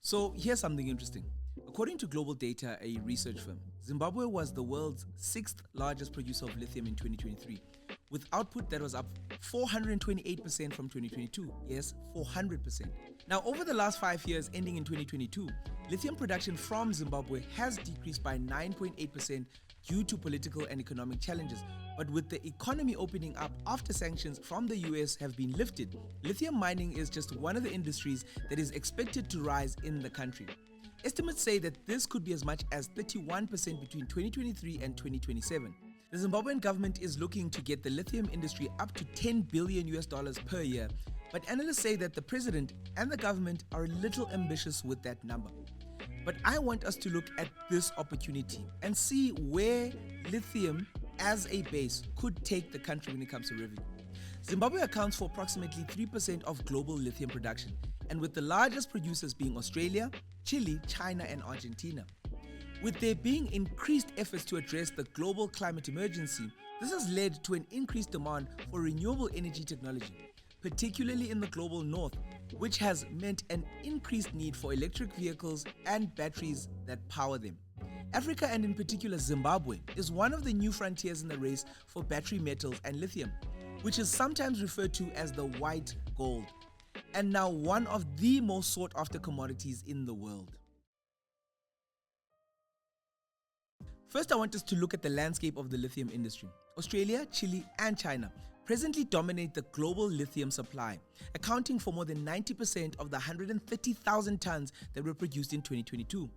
So here's something interesting. According to GlobalData, a research firm, Zimbabwe was the world's 6th largest producer of lithium in 2023, with output that was up 428% from 2022. Yes, 400%. Now, over the last 5 years, ending in 2022, lithium production from Zimbabwe has decreased by 9.8% due to political and economic challenges. But with the economy opening up after sanctions from the US have been lifted, lithium mining is just one of the industries that is expected to rise in the country. Estimates say that this could be as much as 31% between 2023 and 2027. The Zimbabwean government is looking to get the lithium industry up to $10 billion per year, but analysts say that the president and the government are a little ambitious with that number. But I want us to look at this opportunity and see where lithium as a base could take the country when it comes to revenue. Zimbabwe accounts for approximately 3% of global lithium production, and with the largest producers being Australia, Chile, China, and Argentina. With there being increased efforts to address the global climate emergency, this has led to an increased demand for renewable energy technology, particularly in the global north, which has meant an increased need for electric vehicles and batteries that power them. Africa, and in particular Zimbabwe, is one of the new frontiers in the race for battery metals and lithium, which is sometimes referred to as the white gold, and now one of the most sought after commodities in the world. First, I want us to look at the landscape of the lithium industry. Australia, Chile, and China presently dominate the global lithium supply, accounting for more than 90% of the 130,000 tons that were produced in 2022.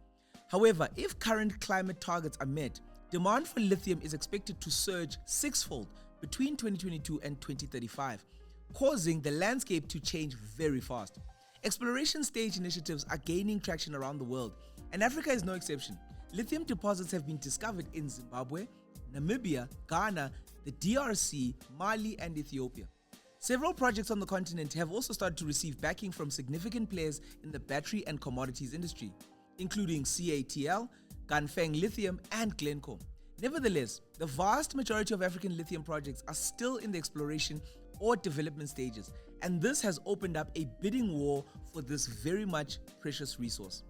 However, if current climate targets are met, demand for lithium is expected to surge sixfold between 2022 and 2035, causing the landscape to change very fast. Exploration stage initiatives are gaining traction around the world, and Africa is no exception. Lithium deposits have been discovered in Zimbabwe, Namibia, Ghana, the DRC, Mali, and Ethiopia. Several projects on the continent have also started to receive backing from significant players in the battery and commodities industry, including CATL, Ganfeng Lithium, and Glencore. Nevertheless, the vast majority of African lithium projects are still in the exploration or development stages, and this has opened up a bidding war for this very much precious resource.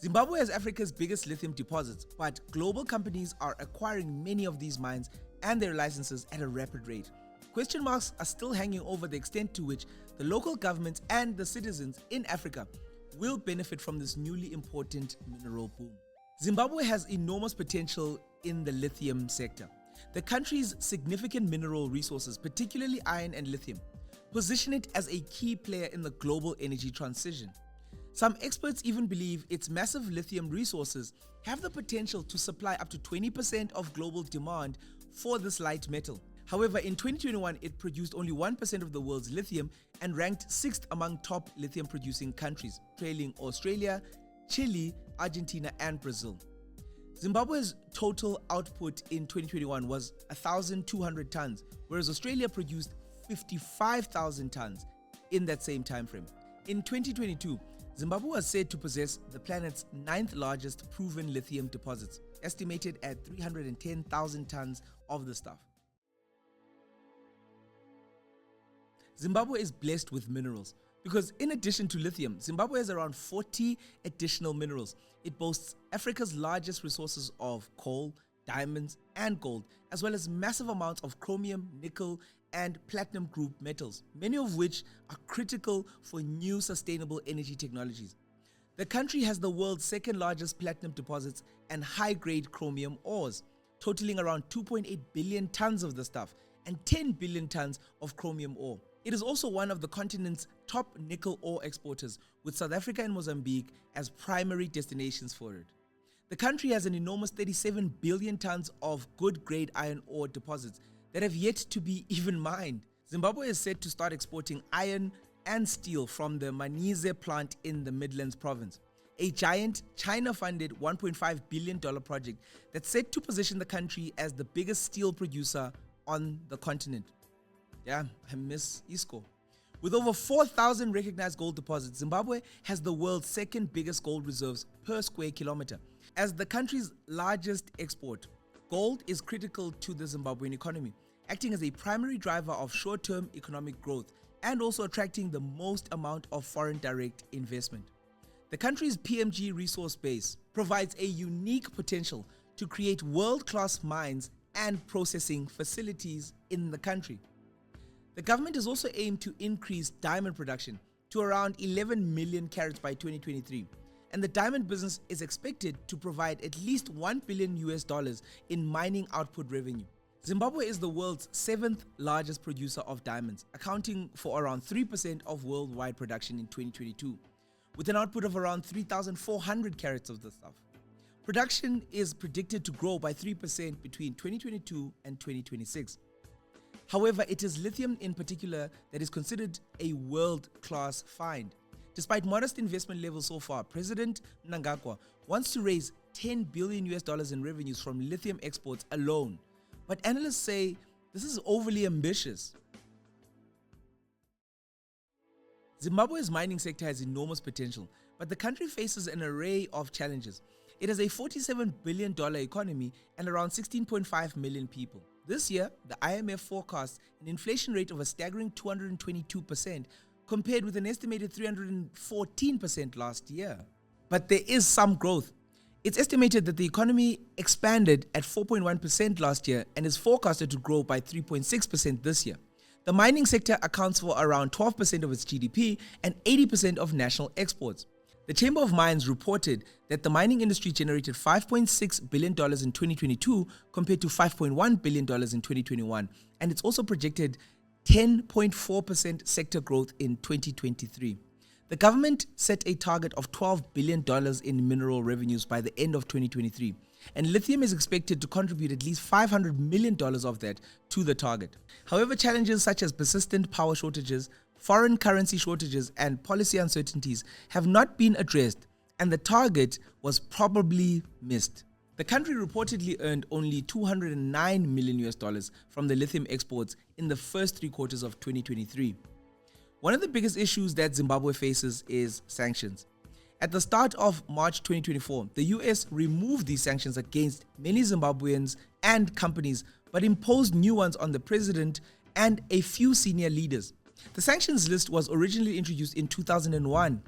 Zimbabwe has Africa's biggest lithium deposits, but global companies are acquiring many of these mines and their licenses at a rapid rate. Question marks are still hanging over the extent to which the local governments and the citizens in Africa will benefit from this newly important mineral boom. Zimbabwe has enormous potential in the lithium sector. The country's significant mineral resources, particularly iron and lithium, position it as a key player in the global energy transition. Some experts even believe its massive lithium resources have the potential to supply up to 20% of global demand for this light metal. However, in 2021, it produced only 1% of the world's lithium and ranked 6th among top lithium producing countries, trailing Australia, Chile, Argentina, and Brazil. Zimbabwe's total output in 2021 was 1,200 tons, whereas Australia produced 55,000 tons in that same time frame. In 2022, Zimbabwe was said to possess the planet's 9th largest proven lithium deposits, estimated at 310,000 tons of the stuff. Zimbabwe is blessed with minerals because in addition to lithium, Zimbabwe has around 40 additional minerals. It boasts Africa's largest resources of coal, diamonds, and gold, as well as massive amounts of chromium, nickel, and platinum group metals, many of which are critical for new sustainable energy technologies. The country has the world's 2nd largest platinum deposits and high-grade chromium ores, totaling around 2.8 billion tons of the stuff and 10 billion tons of chromium ore. It is also one of the continent's top nickel ore exporters, with South Africa and Mozambique as primary destinations for it. The country has an enormous 37 billion tons of good-grade iron ore deposits that have yet to be even mined. Zimbabwe is set to start exporting iron and steel from the Manize plant in the Midlands province, a giant China-funded $1.5 billion project that's set to position the country as the biggest steel producer on the continent. Yeah, I miss ISCO. With over 4,000 recognized gold deposits, Zimbabwe has the world's 2nd biggest gold reserves per square kilometer. As the country's largest export, gold is critical to the Zimbabwean economy, acting as a primary driver of short-term economic growth and also attracting the most amount of foreign direct investment. The country's PMG resource base provides a unique potential to create world-class mines and processing facilities in the country. The government has also aimed to increase diamond production to around 11 million carats by 2023, and the diamond business is expected to provide at least $1 billion in mining output revenue. Zimbabwe is the world's 7th largest producer of diamonds, accounting for around 3% of worldwide production in 2022, with an output of around 3,400 carats of the stuff. Production is predicted to grow by 3% between 2022 and 2026. However, it is lithium in particular that is considered a world-class find. Despite modest investment levels so far, President Mnangagwa wants to raise $10 billion in revenues from lithium exports alone. But analysts say this is overly ambitious. Zimbabwe's mining sector has enormous potential, but the country faces an array of challenges. It has a $47 billion economy and around 16.5 million people. This year, the IMF forecasts an inflation rate of a staggering 222%, compared with an estimated 314% last year. But there is some growth. It's estimated that the economy expanded at 4.1% last year and is forecasted to grow by 3.6% this year. The mining sector accounts for around 12% of its GDP and 80% of national exports. The Chamber of Mines reported that the mining industry generated $5.6 billion in 2022 compared to $5.1 billion in 2021, and it's also projected 10.4% sector growth in 2023. The government set a target of $12 billion in mineral revenues by the end of 2023, and lithium is expected to contribute at least $500 million of that to the target. However, challenges such as persistent power shortages, foreign currency shortages, and policy uncertainties have not been addressed, and the target was probably missed. The country reportedly earned only $209 million from the lithium exports in the first 3 quarters of 2023. One of the biggest issues that Zimbabwe faces is sanctions. At the start of March 2024, the US removed these sanctions against many Zimbabweans and companies, but imposed new ones on the president and a few senior leaders. The sanctions list was originally introduced in 2001,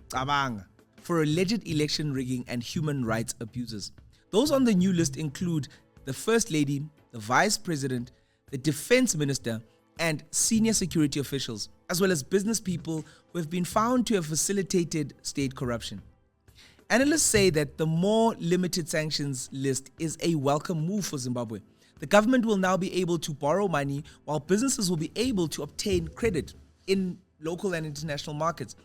for alleged election rigging and human rights abuses. Those on the new list include the First Lady, the Vice President, the Defense Minister, and senior security officials, as well as business people who have been found to have facilitated state corruption. Analysts say that the more limited sanctions list is a welcome move for Zimbabwe. The government will now be able to borrow money, while businesses will be able to obtain credit in local and international markets.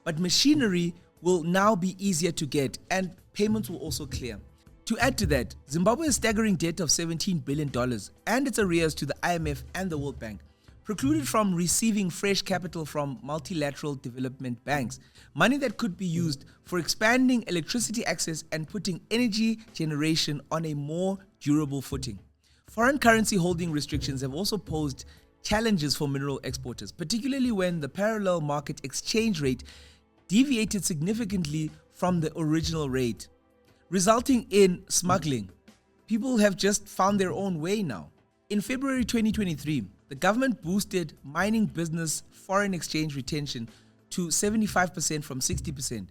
But machinery will now be easier to get, and payments will also clear. To add to that, Zimbabwe's staggering debt of $17 billion and its arrears to the IMF and the World Bank precluded from receiving fresh capital from multilateral development banks, money that could be used for expanding electricity access and putting energy generation on a more durable footing. Foreign currency holding restrictions have also posed challenges for mineral exporters, particularly when the parallel market exchange rate deviated significantly from the original rate, resulting in smuggling. People have just found their own way now. In February 2023, the government boosted mining business foreign exchange retention to 75% from 60%,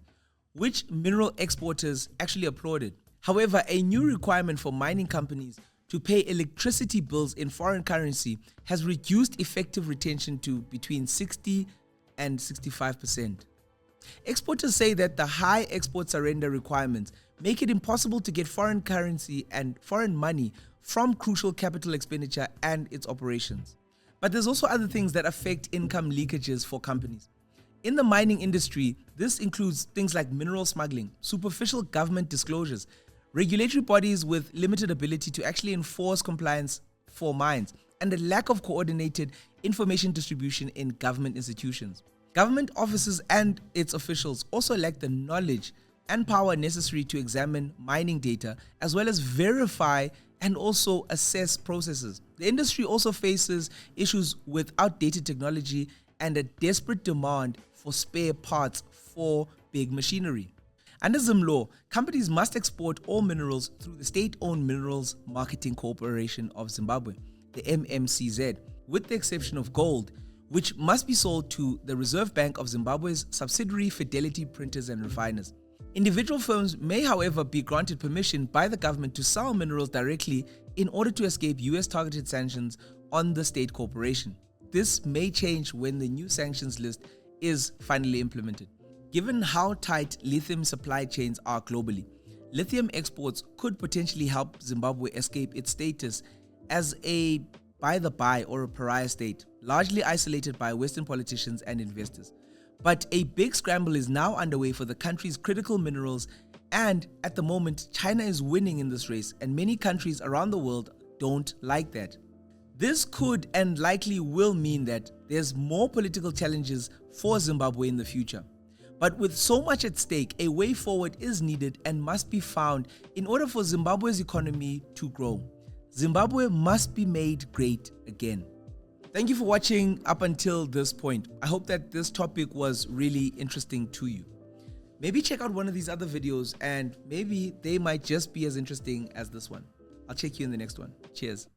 which mineral exporters actually applauded. However, a new requirement for mining companies to pay electricity bills in foreign currency has reduced effective retention to between 60 and 65%. Exporters say that the high export surrender requirements make it impossible to get foreign currency and foreign money from crucial capital expenditure and its operations. But there's also other things that affect income leakages for companies. In the mining industry, this includes things like mineral smuggling, superficial government disclosures, regulatory bodies with limited ability to actually enforce compliance for mines, and a lack of coordinated information distribution in government institutions. Government offices and its officials also lack the knowledge and power necessary to examine mining data, as well as verify and also assess processes. The industry also faces issues with outdated technology and a desperate demand for spare parts for big machinery. Under Zim law, companies must export all minerals through the State-Owned Minerals Marketing Corporation of Zimbabwe, the MMCZ, with the exception of gold, which must be sold to the Reserve Bank of Zimbabwe's subsidiary Fidelity Printers and Refiners. Individual firms may, however, be granted permission by the government to sell minerals directly in order to escape US targeted sanctions on the state corporation. This may change when the new sanctions list is finally implemented. Given how tight lithium supply chains are globally, lithium exports could potentially help Zimbabwe escape its status as a by-the-by or a pariah state, largely isolated by Western politicians and investors. But a big scramble is now underway for the country's critical minerals, and at the moment, China is winning in this race, and many countries around the world don't like that. This could and likely will mean that there's more political challenges for Zimbabwe in the future. But with so much at stake, a way forward is needed and must be found in order for Zimbabwe's economy to grow. Zimbabwe must be made great again. Thank you for watching up until this point. I hope that this topic was really interesting to you. Maybe check out one of these other videos and maybe they might just be as interesting as this one. I'll check you in the next one. Cheers.